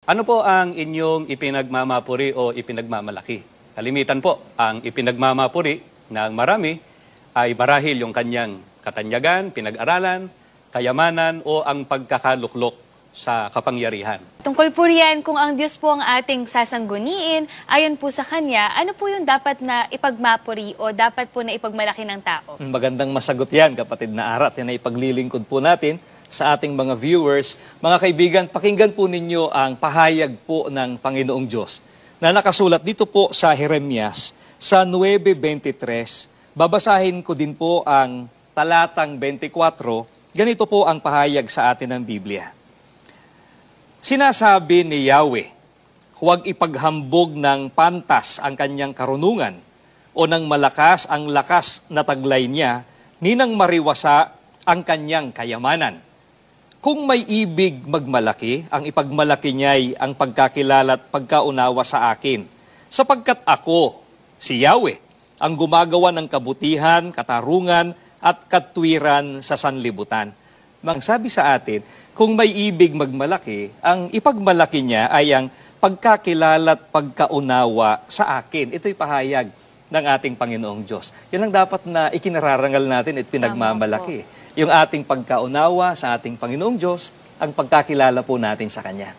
Ano po ang inyong ipinagmamapuri o ipinagmamalaki? Kalimitan po, ang ipinagmamapuri ng marami ay marahil yung kanyang katanyagan, pinag-aralan, kayamanan o ang pagkakaluklok sa kapangyarihan. Tungkol po riyan, kung ang Diyos po ang ating sasangguniin, ayon po sa Kanya, ano po yung dapat na ipagmapuri o dapat po na ipagmalaki ng tao? Magandang masagot yan, kapatid na Arat. Yan ay ipaglilingkod po natin sa ating mga viewers. Mga kaibigan, pakinggan po ninyo ang pahayag po ng Panginoong Diyos na nakasulat dito po sa Jeremias sa 9:23. Babasahin ko din po ang talatang 24. Ganito po ang pahayag sa atin ng Biblia. Sinasabi ni Yahweh, huwag ipaghambog ng pantas ang kanyang karunungan o ng malakas ang lakas na taglay niya, ninang mariwasa ang kanyang kayamanan. Kung may ibig magmalaki, ang ipagmalaki niya'y ang pagkakilala at pagkaunawa sa akin. Sapagkat ako, si Yahweh, ang gumagawa ng kabutihan, katarungan at katwiran sa sanlibutan. Mang sabi sa atin, kung may ibig magmalaki, ang ipagmalaki niya ay ang pagkakilala at pagkaunawa sa akin. Ito'y pahayag ng ating Panginoong Diyos. Yan ang dapat na ikinararangal natin at pinagmamalaki. Yung ating pagkaunawa sa ating Panginoong Diyos, ang pagkakilala po natin sa Kanya.